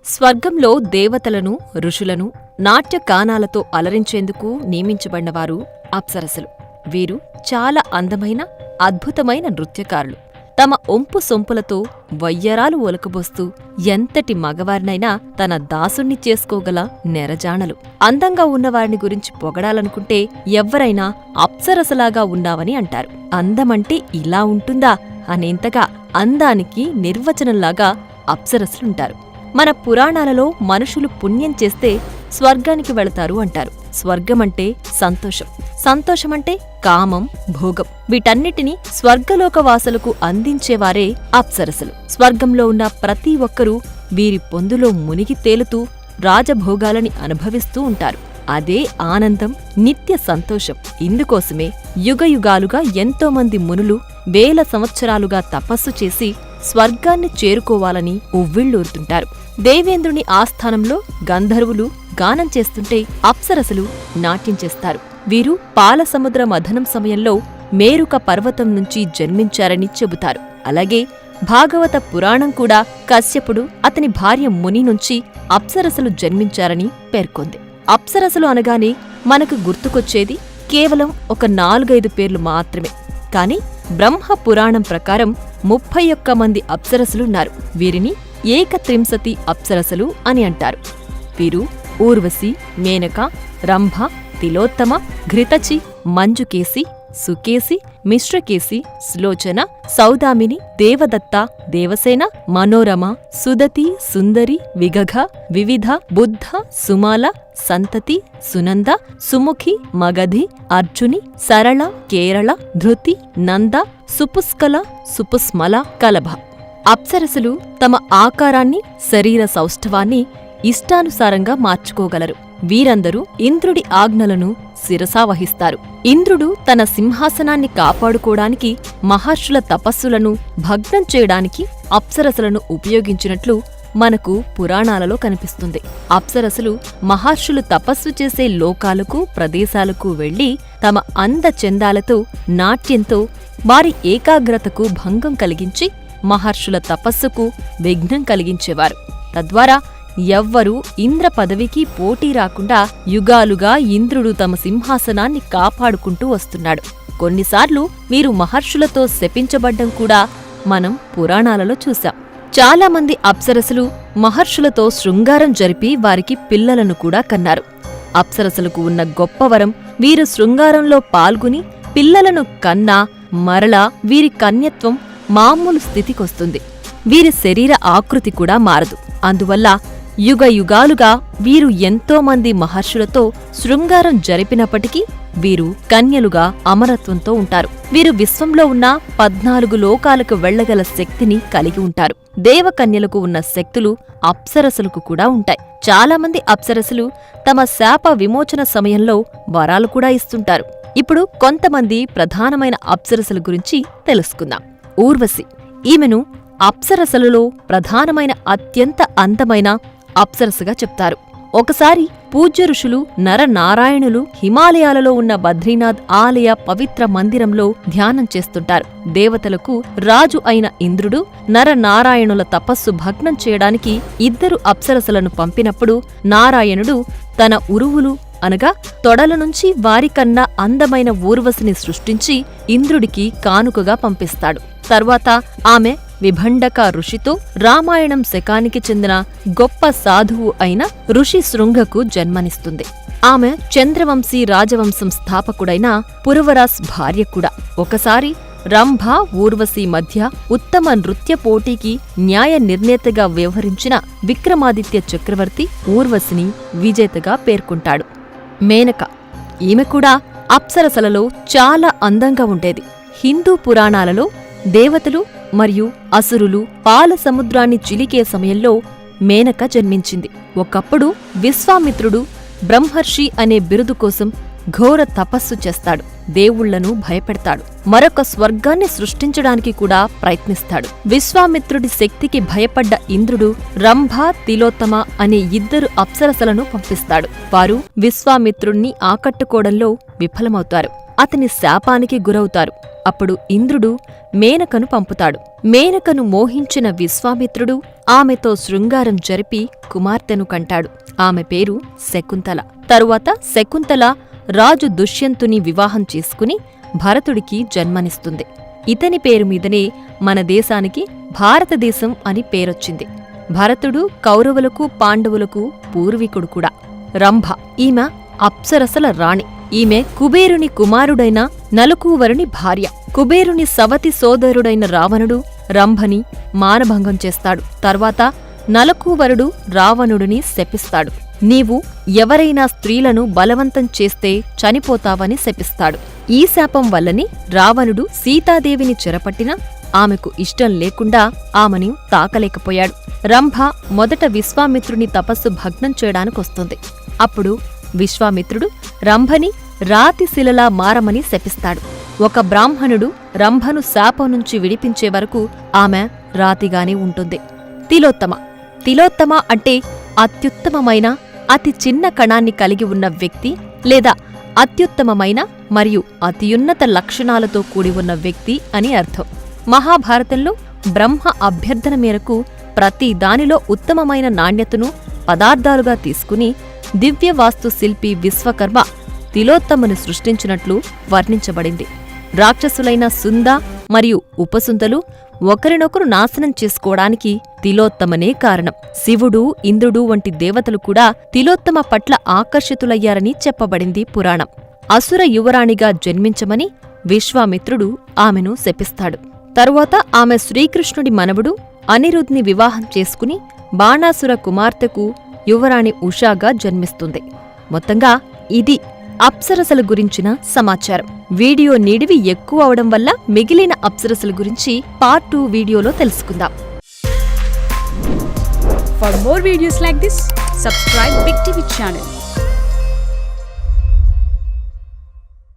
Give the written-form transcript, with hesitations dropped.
స్వర్గంలో దేవతలను, ఋషులను నాట్యగానాలతో అలరించేందుకు నియమించబడినవారు అప్సరసలు. వీరు చాలా అందమైన, అద్భుతమైన నృత్యకారులు. తమ ఒంపు సొంపులతో వయ్యరాలు ఒలకబోస్తూ ఎంతటి మగవారినైనా తన దాసుణ్ణి చేసుకోగల నెరజాణలు. అందంగా ఉన్నవారిని గురించి పొగడాలనుకుంటే ఎవ్వరైనా అప్సరసలాగా ఉన్నావని అంటారు. అందమంటే ఇలా ఉంటుందా అనేంతగా అందానికి నిర్వచనంలాగా అప్సరసలుంటారు. మన పురాణాలలో మనుషులు పుణ్యం చేస్తే స్వర్గానికి వెళతారు అంటారు. స్వర్గమంటే సంతోషం, సంతోషమంటే కామం, భోగం. వీటన్నిటినీ స్వర్గలోకవాసులకు అందించేవారే అప్సరసలు. స్వర్గంలో ఉన్న ప్రతి ఒక్కరూ వీరి పొందులో మునిగి తేలుతూ రాజభోగాలని అనుభవిస్తూ ఉంటారు. అదే ఆనందం, నిత్య సంతోషం. ఇందుకోసమే యుగయుగాలుగా ఎంతోమంది మునులు వేల సంవత్సరాలుగా తపస్సు చేసి స్వర్గాన్ని చేరుకోవాలని ఉవ్విళ్ళూరుతుంటారు. దేవేంద్రుని ఆస్థానంలో గంధర్వులు గానం చేస్తుంటే అప్సరసలు నాట్యం చేస్తారు. వీరు పాలసముద్ర మథనం సమయంలో మేరుక పర్వతం నుంచి జన్మించారని చెబుతారు. అలాగే భాగవత పురాణం కూడా కశ్యపుడు, అతని భార్య ముని నుంచి అప్సరసలు జన్మించారని పేర్కొంది. అప్సరసలు అనగానే మనకు గుర్తుకొచ్చేది కేవలం ఒక 4-5 పేర్లు మాత్రమే. కాని బ్రహ్మ పురాణం ప్రకారం 31 మంది అప్సరసలున్నారు. వీరిని ఏకత్రింశతి అప్సరసలు అని అంటారు. వీరు ఊర్వశి, మేనక, రంభ, తిలోత్తమ, ఘృతచి, మంజుకేసి, సుకేసి, మిశ్రకేసి, సులోచన, సౌదామిని, దేవదత్త, దేవసేన, మనోరమ, సుదతి, సుందరి, విగఘ, వివిధ, బుద్ధ, సుమాల, సంతతి, సునంద, సుముఖి, మగధి, అర్జుని, సరళ, కేరళ, ధృతి, నంద, సుపుష్కల, సుపుస్మల, కలభ. అప్సరసలు తమ ఆకారాన్ని, శరీర సౌష్ఠవాన్ని ఇష్టానుసారంగా మార్చుకోగలరు. వీరందరూ ఇంద్రుడి ఆజ్ఞలను శిరసావహిస్తారు. ఇంద్రుడు తన సింహాసనాన్ని కాపాడుకోవడానికి, మహర్షుల తపస్సులను భగ్నం చేయడానికి అప్సరసలను ఉపయోగించినట్లు మనకు పురాణాలలో కనిపిస్తుంది. అప్సరసలు మహర్షులు తపస్సు చేసే లోకాలకు, ప్రదేశాలకు వెళ్లి తమ అందచందాలతో, నాట్యంతో వారి ఏకాగ్రతకు భంగం కలిగించి మహర్షుల తపస్సుకు విఘ్నం కలిగించేవారు. తద్వారా ఎవ్వరూ ఇంద్ర పదవికి పోటీ రాకుండా యుగాలుగా ఇంద్రుడు తమ సింహాసనాన్ని కాపాడుకుంటూ వస్తున్నాడు. కొన్నిసార్లు వీరు మహర్షులతో శపించబడ్డం కూడా మనం పురాణాలలో చూశాం. చాలామంది అప్సరసలు మహర్షులతో శృంగారం జరిపి వారికి పిల్లలను కూడా కన్నారు. అప్సరసలకు ఉన్న గొప్పవరం, వీరు శృంగారంలో పాల్గొని పిల్లలను కన్నా మరలా వీరి కన్యత్వం మామూలు స్థితికొస్తుంది. వీరి శరీర ఆకృతి కూడా మారదు. అందువల్ల యుగయుగాలుగా వీరు ఎంతోమంది మహర్షులతో శృంగారం జరిపినప్పటికీ వీరు కన్యలుగా అమరత్వంతో ఉంటారు. వీరు విశ్వంలో ఉన్న 14 లోకాలకు వెళ్లగల శక్తిని కలిగి ఉంటారు. దేవకన్యలకు ఉన్న శక్తులు అప్సరసలకు కూడా ఉంటాయి. చాలామంది అప్సరసలు తమ శాప విమోచన సమయంలో వరాలు కూడా ఇస్తుంటారు. ఇప్పుడు కొంతమంది ప్రధానమైన అప్సరసల గురించి తెలుసుకుందాం. ఊర్వశి. ఈమెను అప్సరసలలో ప్రధానమైన, అత్యంత అందమైన అప్సరసగా చెప్తారు. ఒకసారి పూజ్య ఋషులు నరనారాయణులు హిమాలయాలలో ఉన్న బద్రీనాథ్ ఆలయ పవిత్ర మందిరంలో ధ్యానం చేస్తుంటారు. దేవతలకు రాజు అయిన ఇంద్రుడు నరనారాయణుల తపస్సు భగ్నం చేయడానికి 2 అప్సరసలను పంపినప్పుడు నారాయణుడు తన ఉరువులు అనగా తొడల నుంచి వారికన్నా అందమైన ఊర్వశిని సృష్టించి ఇంద్రుడికి కానుకగా పంపిస్తాడు. తర్వాత ఆమె విభండక ఋషితో రామాయణం శకానికి చెందిన గొప్ప సాధువు అయిన ఋషి శృంగకు జన్మనిస్తుంది. ఆమె చంద్రవంశీ రాజవంశం స్థాపకుడైన పురవరాస్ భార్య కూడా. ఒకసారి రంభ, ఊర్వశి మధ్య ఉత్తమ నృత్య పోటీకి న్యాయ నిర్ణేతగా వ్యవహరించిన విక్రమాదిత్య చక్రవర్తి ఊర్వశిని విజేతగా పేర్కొంటాడు. మేనక. ఈమె కూడా అప్సరసలలో చాలా అందంగా ఉండేది. హిందూ పురాణాలలో దేవతలు మరియు అసురులు పాల సముద్రాన్ని చిలికే సమయంలో మేనక జన్మించింది. ఒకప్పుడు విశ్వామిత్రుడు బ్రహ్మర్షి అనే బిరుదు కోసం ఘోర తపస్సు చేస్తాడు. దేవుళ్లను భయపెడతాడు. మరొక స్వర్గాన్ని సృష్టించడానికి కూడా ప్రయత్నిస్తాడు. విశ్వామిత్రుడి శక్తికి భయపడ్డ ఇంద్రుడు రంభ, తిలోత్తమ అనే 2 అప్సరసలను పంపిస్తాడు. వారు విశ్వామిత్రుణ్ణి ఆకట్టుకోవడంలో విఫలమవుతారు. అతని శాపానికి గురవుతారు. అప్పుడు ఇంద్రుడు మేనకను పంపుతాడు. మేనకను మోహించిన విశ్వామిత్రుడు ఆమెతో శృంగారం జరిపి కుమార్తెను కంటాడు. ఆమె పేరు శకుంతల. తరువాత శకుంతల రాజు దుష్యంతుని వివాహం చేసుకుని భరతుడికి జన్మనిస్తుంది. ఇతని పేరు మీదనే మన దేశానికి భారతదేశం అని పేరొచ్చింది. భరతుడు కౌరవులకు పాండవులకు పూర్వీకుడు కూడా. రంభ ఈమె అప్సరసల రాణి. ఈమె కుబేరుని కుమారుడైన నలుకూవరుని భార్య. కుబేరుని సవతి సోదరుడైన రావణుడు రంభని మానభంగం చేస్తాడు. తర్వాత నలకూవరుడు రావణుడిని శపిస్తాడు. నీవు ఎవరైనా స్త్రీలను బలవంతం చేస్తే చనిపోతావని శపిస్తాడు. ఈ శాపం వల్లని రావణుడు సీతాదేవిని చెరపట్టినా ఆమెకు ఇష్టం లేకుండా ఆమెను తాకలేకపోయాడు. రంభ మొదట విశ్వామిత్రుని తపస్సు భగ్నం చేయడానికొస్తుంది. అప్పుడు విశ్వామిత్రుడు రంభని రాతి శిలలా మారమని శపిస్తాడు. ఒక బ్రాహ్మణుడు రంభను శాపం నుంచి విడిపించే వరకు ఆమె రాతిగానే ఉంటుంది. తిలోత్తమ. తిలోత్తమ అంటే అత్యుత్తమమైన అతి చిన్న కణాన్ని కలిగి ఉన్న వ్యక్తి లేదా అత్యుత్తమమైన మరియు అతియున్నత లక్షణాలతో కూడి ఉన్న వ్యక్తి అని అర్థం. మహాభారతంలో బ్రహ్మ అభ్యర్థన మేరకు ప్రతి దానిలో ఉత్తమమైన నాణ్యతను పదార్థాలుగా తీసుకుని దివ్యవాస్తు శిల్పి విశ్వకర్మ తిలోత్తమను సృష్టించినట్లు వర్ణించబడింది. రాక్షసులైన సుంద మరియు ఉపసుందలు ఒకరినొకరు నాశనం చేసుకోవడానికి తిలోత్తమనే కారణం. శివుడు, ఇంద్రుడు వంటి దేవతలు కూడా తిలోత్తమ పట్ల ఆకర్షితులయ్యారని చెప్పబడింది పురాణం. అసుర యువరాణిగా జన్మించమని విశ్వామిత్రుడు ఆమెను శపిస్తాడు. తరువాత ఆమె శ్రీకృష్ణుడి మనవడు అనిరుద్ని వివాహం చేసుకుని బాణాసుర కుమార్తెకు యువరాణి ఉషాగా జన్మిస్తుంది. మొత్తంగా ఇది అప్సరసల గురించిన సమాచారం. వీడియో నిడివి ఎక్కువ అవడం వల్ల మిగిలిన అప్సరసల గురించి పార్ట్ 2 వీడియోలో తెలుసుకుందాం. For more videos like this, subscribe Big TV channel.